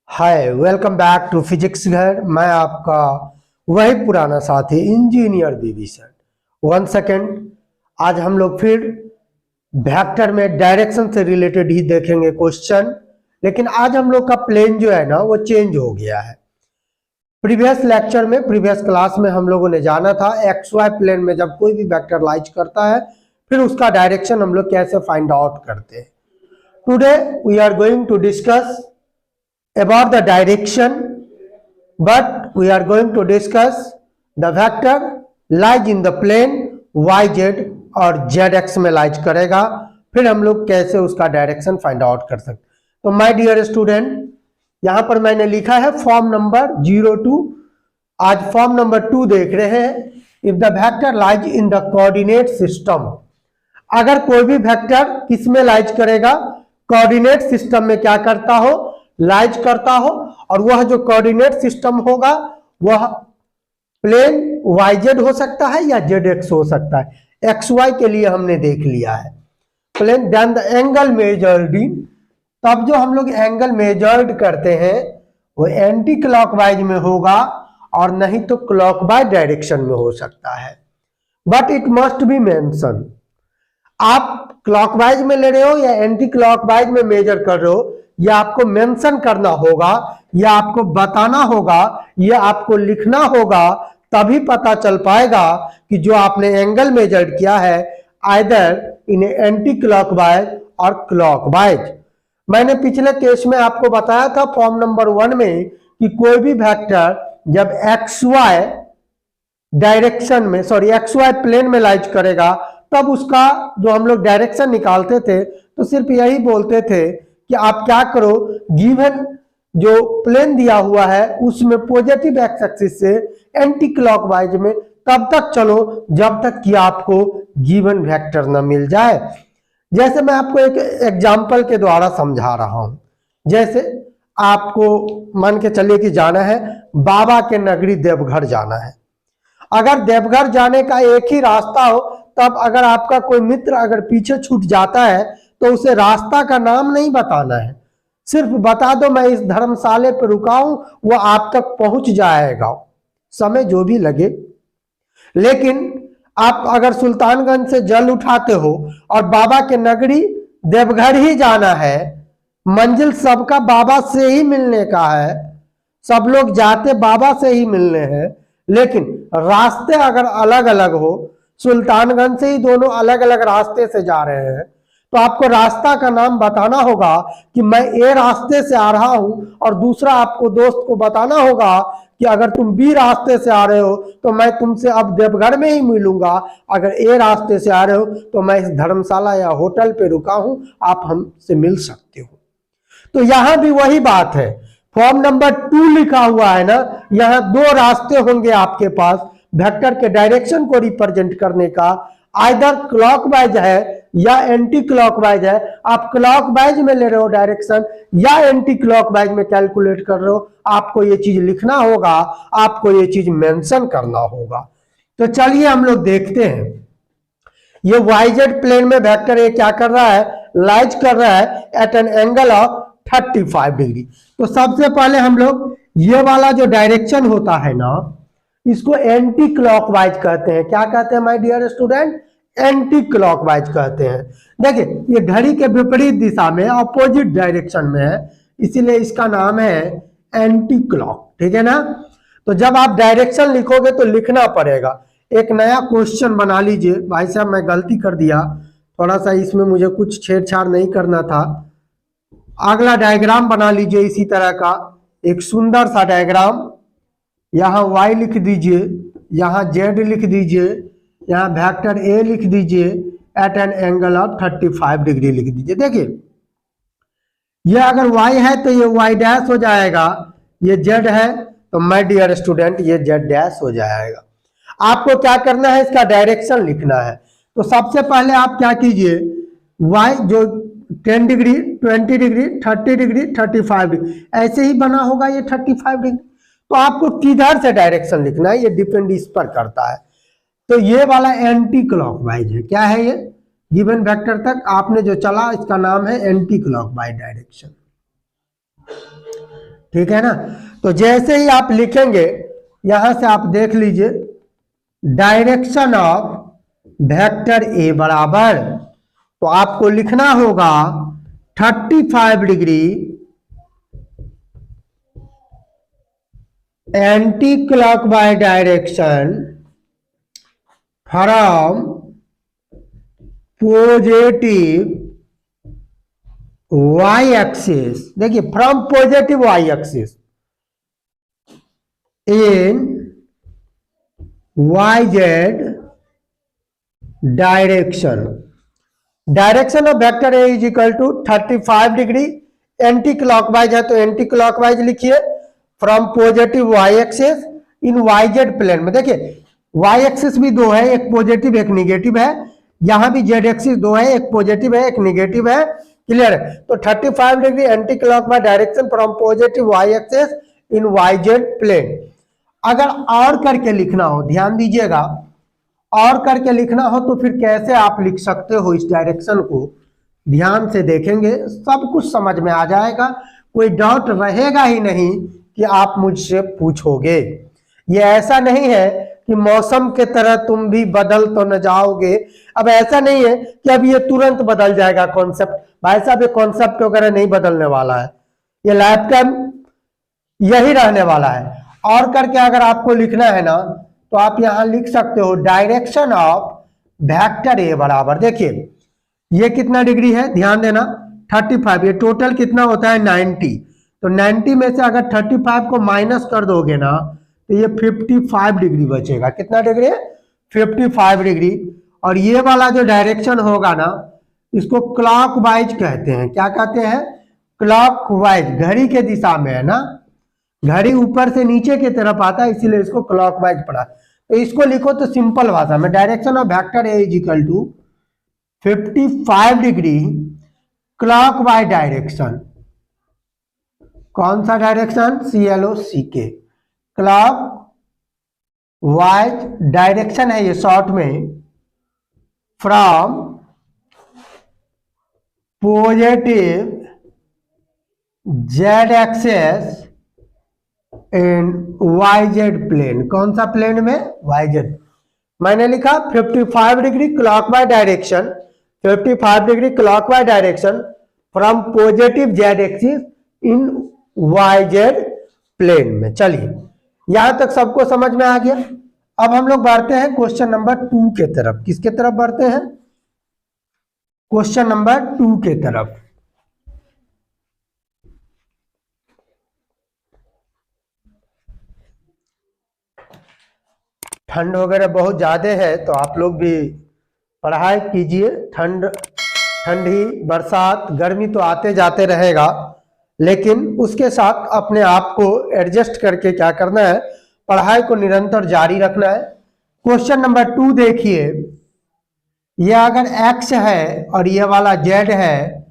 Hi, welcome back to physics घर। मैं आपका वही पुराना साथी engineer BB sir. One second. आज हम लोग फिर वेक्टर में डायरेक्शन से रिलेटेड ही देखेंगे क्वेश्चन, लेकिन आज हम लोग का प्लेन जो है ना वो चेंज हो गया है। प्रीवियस लेक्चर में, प्रीवियस क्लास में हम लोगों ने जाना था एक्स वाई प्लेन में जब कोई भी वेक्टर लाइज करता है फिर उसका डायरेक्शन हम लोग कैसे फाइंड आउट करते हैं। Today we are going to discuss about the direction, but we are going to discuss the vector lies in the plane yz और zx में लाइज करेगा, फिर हम लोग कैसे उसका डायरेक्शन फाइंड आउट कर सकते। तो माय डियर स्टूडेंट, यहां पर मैंने लिखा है फॉर्म नंबर 02। आज फॉर्म नंबर 2 देख रहे हैं। If the vector lies in the coordinate system, अगर कोई भी वेक्टर किस में लाइज करेगा, कोऑर्डिनेट सिस्टम में क्या करता हो, लाइज करता हो, और वह जो कोऑर्डिनेट सिस्टम होगा वह प्लेन yz हो सकता है या zx हो सकता है। xy के लिए हमने देख लिया है plane. Then the angle measured in, तब जो हम लोग एंगल मेजर्ड करते हैं वो एंटी क्लॉकवाइज में होगा और नहीं तो क्लॉकवाइज डायरेक्शन में हो सकता है। But it must be mention, आप क्लॉकवाइज में ले रहे हो या एंटी क्लॉकवाइज में मेजर कर रहे हो, यह आपको मेंशन करना होगा, यह आपको बताना होगा, यह आपको लिखना होगा, तभी पता चल पाएगा कि जो आपने एंगल मेजर्ड किया है आइदर इन एंटी क्लॉकवाइज और क्लॉकवाइज। मैंने पिछले केस में आपको बताया था फॉर्म नंबर 1 में कि कोई भी वेक्टर जब एक्स वाई डायरेक्शन में, एक्स वाई प्लेन में लाइज करेगा तब उसका जो हम लोग डायरेक्शन निकालते थे तो सिर्फ यही बोलते थे कि आप क्या करो, गिवन जो प्लेन दिया हुआ है उसमें पॉजिटिव एक्स एक्सिस से एंटी क्लॉकवाइज में तब तक चलो जब तक कि आपको गिवन वेक्टर न मिल जाए। जैसे मैं आपको एक एग्जांपल के द्वारा समझा रहा हूं। जैसे आपको मान के चलिए कि जाना है बाबा के नगरी देवघर जाना है। अगर देवघर जाने का एक ही रास्ता हो, तब अगर आपका कोई मित्र अगर पीछे छूट जाता है तो उसे रास्ता का नाम नहीं बताना है, सिर्फ बता दो मैं इस धर्मशाले पर रुका हूं, वो आप तक पहुंच जाएगा, समय जो भी लगे। लेकिन आप अगर सुल्तानगंज से जल उठाते हो और बाबा के नगरी देवघर ही जाना है, मंजिल सबका बाबा से ही मिलने का है, सब लोग जाते बाबा से ही मिलने हैं, लेकिन रास्ते अगर अलग अलग हो, सुल्तानगंज से ही दोनों अलग अलग रास्ते से जा रहे हैं, तो आपको रास्ता का नाम बताना होगा कि मैं ए रास्ते से आ रहा हूं, और दूसरा आपको दोस्त को बताना होगा कि अगर तुम बी रास्ते से आ रहे हो तो मैं तुमसे अब देवघर में ही मिलूंगा, अगर ए रास्ते से आ रहे हो तो मैं इस धर्मशाला या होटल पे रुका हूं, आप हमसे मिल सकते हो। तो यहां भी वही बात है, फॉर्म नंबर 2 लिखा हुआ है ना, यहां 2 रास्ते होंगे आपके पास वेक्टर के डायरेक्शन को रिप्रेजेंट करने का, आइदर क्लॉकवाइज है या एंटी क्लॉकवाइज है। आप क्लॉकवाइज में ले रहे हो डायरेक्शन या एंटी क्लॉकवाइज में कैलकुलेट कर रहे हो, आपको ये चीज लिखना होगा, आपको ये चीज मेंशन करना होगा। तो चलिए हम लोग देखते हैं ये वाईजेड प्लेन में वेक्टर ये क्या कर रहा है, लाइज कर रहा है at an angle of 35 degree. तो सबसे पहले हम लोग ये वाला जो डायरेक्शन होता है ना, इसको एंटी क्लॉकवाइज कहते हैं। क्या कहते हैं my dear student, anti clockwise कहते हैं। देखिए ये घड़ी के विपरीत दिशा में, अपोजिट डायरेक्शन में है, इसीलिए इसका नाम है एंटी क्लॉक, ठीक है ना। तो जब आप डायरेक्शन लिखोगे तो लिखना पड़ेगा। एक नया क्वेश्चन बना लीजिए। भाई साहब मैं गलती कर दिया, थोड़ा सा इसमें मुझे कुछ छेड़छाड़ नहीं करना था। अगला डायग्राम बना लीजिए इसी तरह का एक सुंदर सा डायग्राम। यहाँ y लिख दीजिए, यहाँ z लिख दीजिए, यहाँ वेक्टर a लिख दीजिए at an angle of 35 degree लिख दीजिए। देखिए ये अगर y है तो ये y डैश हो जाएगा, ये z है तो माय डियर स्टूडेंट ये z डैश हो जाएगा। आपको क्या करना है, इसका डायरेक्शन लिखना है। तो सबसे पहले आप क्या कीजिए, y जो 10 डिग्री, 20 डिग्री, 30 डिग्री, 35 डिग्री ऐसे ही बना होगा ये 35 डिग्री। तो आपको किधर से डायरेक्शन लिखना है ये डिपेंड इस पर करता है। तो ये वाला एंटी क्लॉकवाइज है। क्या है ये, गिवन वेक्टर तक आपने जो चला इसका नाम है एंटी क्लॉकवाइज डायरेक्शन। ठीक है ना। तो जैसे ही आप लिखेंगे, यहां से आप देख लीजिए, डायरेक्शन ऑफ वेक्टर ए बराबर, तो आपको लिखना होगा 35 degree anti clockwise direction from positive Y axis, देखिए from positive Y axis in Y z direction. Direction of vector A is equal to 35 degree, anti clockwise है तो एंटी क्लॉकवाइज लिखिए, from positive Y axis in Y Z plane में। देखिए Y axis भी दो है, एक पॉजिटिव एक निगेटिव है, यहां भी जेड एक्सिस दो है, एक पॉजिटिव है एक निगेटिव है। क्लियर है। तो 35 degree anti clockwise direction from positive Y axis in Y Z plane. अगर और करके लिखना हो, ध्यान दीजिएगा, और करके लिखना हो तो फिर कैसे आप लिख सकते हो इस डायरेक्शन को, ध्यान से देखेंगे सब कुछ समझ में आ जाएगा, कोई डाउट रहेगा ही नहीं कि आप मुझसे पूछोगे। ये ऐसा नहीं है कि मौसम के तरह तुम भी बदल तो न जाओगे। अब ऐसा नहीं है कि अब ये तुरंत बदल जाएगा कॉन्सेप्ट, भाई साहब ये कॉन्सेप्ट वगैरह नहीं बदलने वाला है, ये लाइफ टाइम यही रहने वाला है। और करके अगर आपको लिखना है ना तो आप यहां लिख सकते हो डायरेक्शन ऑफ वेक्टर ए बराबर, देखिए ये कितना डिग्री है, ध्यान देना 35, ये टोटल कितना होता है 90, तो 90 में से अगर 35 को माइनस कर दोगे ना तो ये 55 डिग्री बचेगा। कितना डिग्री है? 55 डिग्री। और ये वाला जो डायरेक्शन होगा ना इसको क्लॉकवाइज कहते हैं। क्या कहते हैं? क्लॉकवाइज, घड़ी के दिशा में है ना, घड़ी ऊपर से नीचे की तरफ आता है इसीलिए इसको क्लॉकवाइज पढ़ा। तो इसको लिखो तो सिंपल भाषा में direction of vector A is equal to 55 degree clockwise direction. कौन सा direction? CLOCK, clock wise direction है ये शॉर्ट में, from positive Z axis in Y Z plane. कौन सा प्लेन में? Y Z. मैंने लिखा 55 degree clockwise direction, 55 degree clockwise direction from positive Z axis in Y Z plane में। चलिए यहां तक सबको समझ में आ गया। अब हम लोग बढ़ते हैं क्वेश्चन नंबर 2 के तरफ। किसके तरफ बढ़ते हैं? क्वेश्चन नंबर 2 के तरफ। ठंड वगैरह बहुत ज्यादा है तो आप लोग भी पढ़ाई कीजिए। ठंडी बरसात गर्मी तो आते जाते रहेगा, लेकिन उसके साथ अपने आप को एडजस्ट करके क्या करना है, पढ़ाई को निरंतर जारी रखना है। क्वेश्चन नंबर 2 देखिए, यह अगर x है और ये वाला z है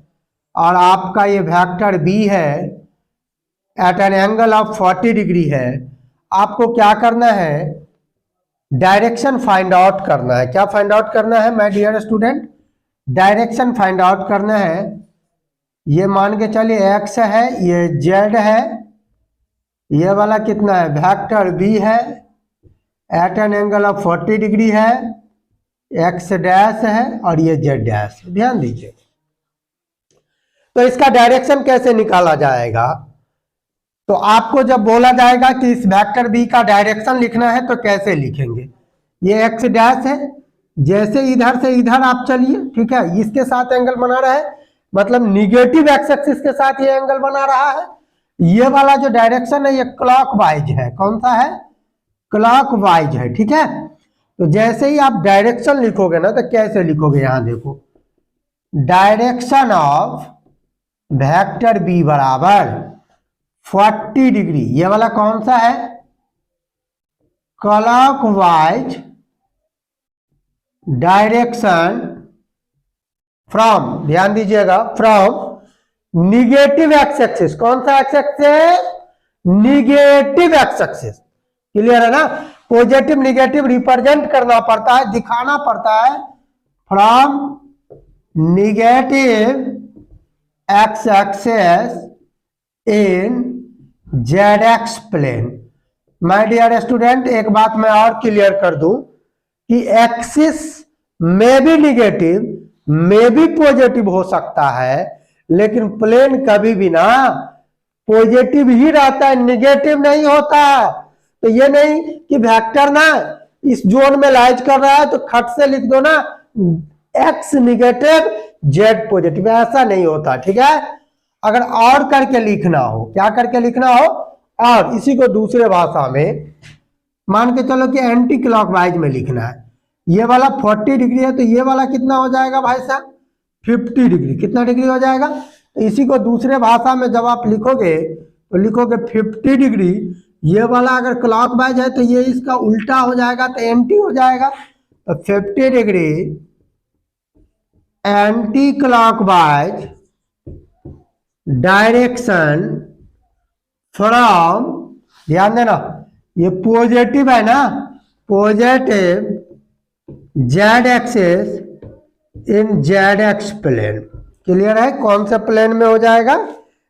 और आपका ये वेक्टर b है at an angle of 40 degree है, आपको क्या करना है? डायरेक्शन फाइंड आउट करना है। क्या फाइंड आउट करना है my dear student? Direction find out करना है। ये मान के चलिए x है, ये z है, ये वाला कितना है? वेक्टर b है at an angle of 40 degree है, x डैश है और ये z डैश। ध्यान दीजिए, तो इसका डायरेक्शन कैसे निकाला जाएगा? तो आपको जब बोला जाएगा कि इस वेक्टर b का डायरेक्शन लिखना है तो कैसे लिखेंगे? ये x डैश है, जैसे इधर से इधर आप चलिए, ठीक है, इसके साथ एंगल बना रहा है, मतलब निगेटिव एक्स एक्सिस के साथ ये एंगल बना रहा है। ये वाला जो डायरेक्शन है ये क्लॉकवाइज है। कौन सा है? क्लॉकवाइज है, ठीक है। तो जैसे ही आप डायरेक्शन लिखोगे ना तो कैसे लिखोगे? यहां देखो, डायरेक्शन ऑफ वेक्टर b बराबर 40 डिग्री, ये वाला कौन सा है? क्लॉकवाइज डायरेक्शन फ्रॉम, ध्यान दीजिएगा, फ्रॉम निगेटिव एक्स एक्सिस। कौन सा x axis? Negative X axis. Clear है ना? पॉजिटिव निगेटिव रिप्रेजेंट करना पड़ता है, दिखाना पड़ता है। From negative X axis in Z X plane. My dear student, एक बात मैं और क्लियर कर दूं कि एक्सिस में भी निगेटिव में भी पॉजिटिव हो सकता है, लेकिन प्लेन कभी भी ना पॉजिटिव ही रहता है, निगेटिव नहीं होता। तो ये नहीं कि वेक्टर ना इस जोन में लाइज कर रहा है तो खट से लिख दो ना एक्स निगेटिव जेड पॉजिटिव, ऐसा नहीं होता। ठीक है, अगर और करके लिखना हो, क्या करके लिखना हो, और इसी को दूसरे भाषा में मान के चलो कि एंटी क्लॉकवाइज में लिखना है। ये वाला 40 डिग्री है तो ये वाला कितना हो जाएगा भाई साहब, 50 डिग्री। कितना डिग्री हो जाएगा, तो इसी को दूसरे भाषा में जब आप लिखोगे तो लिखोगे 50 डिग्री। ये वाला अगर क्लॉकवाइज है तो ये इसका उल्टा हो जाएगा तो एंटी हो जाएगा। तो 50 degree anti clockwise direction from, ध्यान देना ये पॉजिटिव है ना, positive Z axis in Z X plane. Clear है, कौन सा प्लेन में हो जाएगा,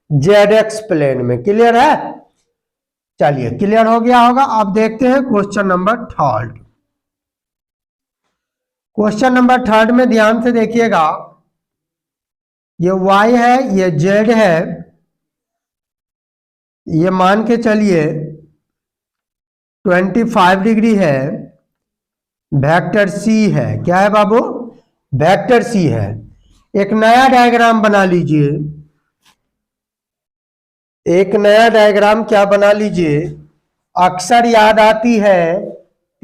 जेड एक्स प्लेन में। क्लियर है, चलिए क्लियर हो गया होगा। अब देखते हैं क्वेश्चन नंबर 3। क्वेश्चन नंबर 3 में ध्यान से देखिएगा, ये y है, ये z है, ये मान के चलिए 25 डिग्री है, वेक्टर c है। क्या है बाबू, वेक्टर c है। एक नया डायग्राम बना लीजिए, एक नया डायग्राम क्या बना लीजिए। अक्सर याद आती है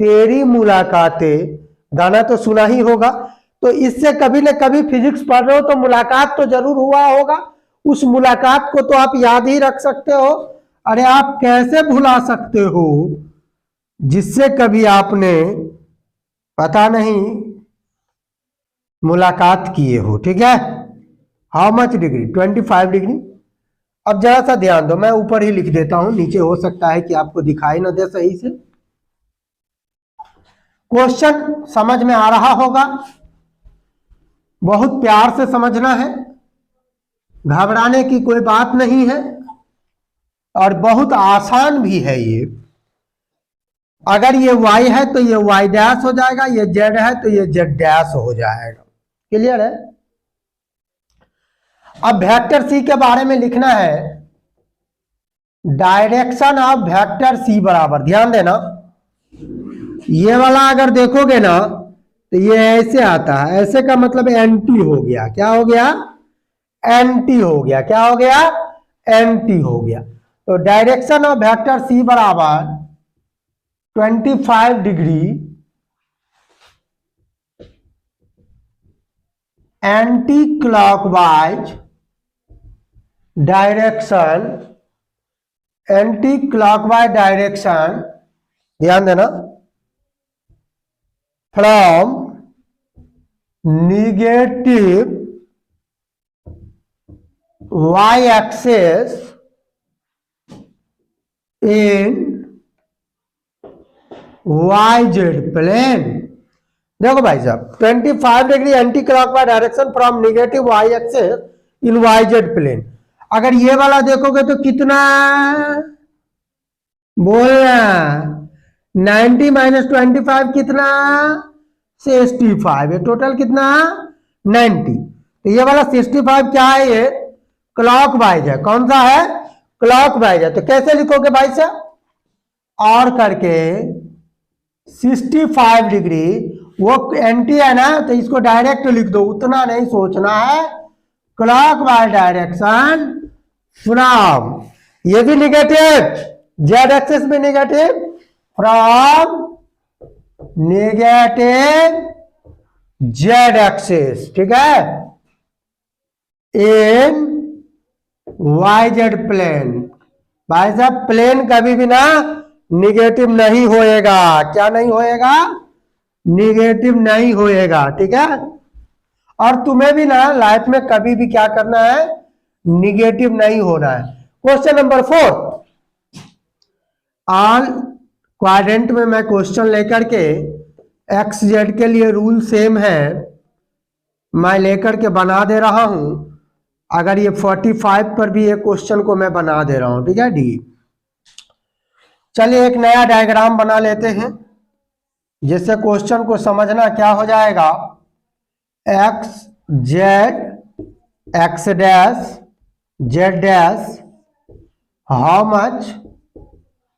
तेरी मुलाकातें, गाना तो सुना ही होगा, तो इससे कभी न कभी फिजिक्स पढ़ रहे हो तो मुलाकात तो जरूर हुआ होगा। उस मुलाकात को तो आप याद ही रख सकते हो। अरे आप कैसे भुला सकते हो जिससे कभी आपने पता नहीं मुलाकात किए हो। ठीक है, हाउ मच डिग्री, 25 डिग्री। अब जरा सा ध्यान दो, मैं ऊपर ही लिख देता हूं, नीचे हो सकता है कि आपको दिखाई ना दे सही से। क्वेश्चन समझ में आ रहा होगा, बहुत प्यार से समझना है, घबराने की कोई बात नहीं है, और बहुत आसान भी है ये। अगर ये y है तो ये y डैश हो जाएगा, ये z है तो ये z डैश हो जाएगा। क्लियर है। अब वेक्टर c के बारे में लिखना है, डायरेक्शन ऑफ वेक्टर c बराबर, ध्यान देना ये वाला अगर देखोगे ना तो ये ऐसे आता है, ऐसे का मतलब एंटी हो गया। क्या हो गया, एंटी हो गया। क्या हो गया, एंटी हो गया। तो डायरेक्शन ऑफ वेक्टर c बराबर 25 degree anti clockwise direction, anti clockwise direction, ध्यान देना, from negative y axis in YZ plane. देखो भाई साहब 25 degree anti clockwise direction from negative y axis in YZ plane. अगर ये वाला देखोगे तो कितना, बोलना 90 माइनस 25 कितना, 65। ये टोटल कितना, 90। तो ये वाला 65 क्या है, ये क्लॉकवाइज है। कौन सा है, क्लॉकवाइज है। तो कैसे लिखोगे भाई साहब, और करके 65 डिग्री, वो एंटी है ना तो इसको डायरेक्ट लिख दो, उतना नहीं सोचना है। क्लॉकवाइज डायरेक्शन फ्रॉम, ये भी निगेटिव, जेड एक्सिस भी negative, from negative Z axis. ठीक है, इन YZ प्लेन। भाई साहब प्लेन कभी भी ना निगेटिव नहीं होएगा। क्या नहीं होएगा, निगेटिव नहीं होएगा। ठीक है, और तुम्हें भी ना लाइफ में कभी भी क्या करना है, निगेटिव नहीं होना है। क्वेश्चन नंबर 4, ऑल क्वाड्रेंट में मैं क्वेश्चन लेकर के एक्स जेड के लिए रूल सेम है, मैं लेकर के बना दे रहा हूं। अगर ये 45 पर भी एक क्वेश्चन को मैं बना दे रहा हूं, ठीक है डी। चलिए एक नया डायग्राम बना लेते हैं जिससे क्वेश्चन को समझना क्या हो जाएगा। X Z x dash Z dash how much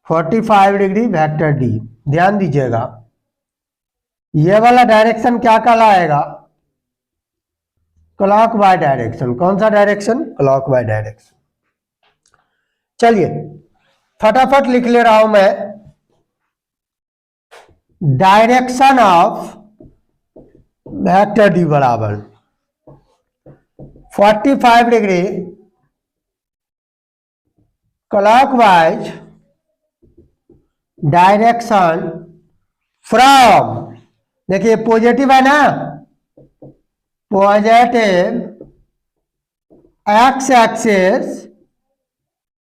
45 degree vector D. ध्यान दीजिएगा ये वाला डायरेक्शन क्या कहलाएगा, क्लॉक वाई डायरेक्शन। कौन सा डायरेक्शन, क्लॉक वाई डायरेक्शन। चलिए फटाफट लिख ले रहा हूं मैं, डायरेक्शन ऑफ वेक्टर डी बराबर 45 डिग्री क्लॉकवाइज डायरेक्शन फ्रॉम, देखिए पॉजिटिव है ना, positive X axis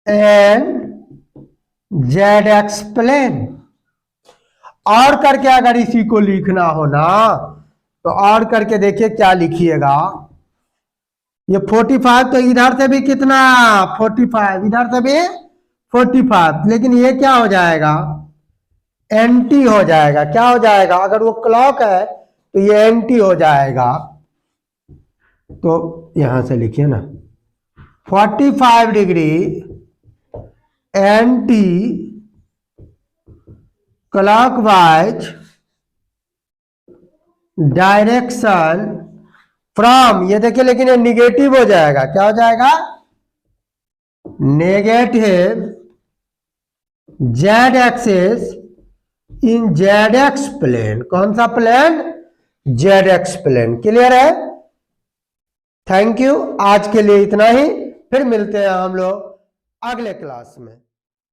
and Z X plane. और करके अगर इसी को लिखना हो ना तो और करके देखिए क्या लिखिएगा। ये 45 तो इधर से भी कितना 45, इधर से भी 45, लेकिन ये क्या हो जाएगा, एंटी हो जाएगा। क्या हो जाएगा, अगर वो क्लॉक है तो ये एंटी हो जाएगा। तो यहां से लिखिए ना 45 degree anti clockwise direction from, ये देखिए लेकिन ये निगेटिव हो जाएगा। क्या हो जाएगा, negative Z axis in Z X plane. कौन सा plane, Z X plane. Clear है। थैंक यू, आज के लिए इतना ही, फिर मिलते हैं हम लोग अगले क्लास में।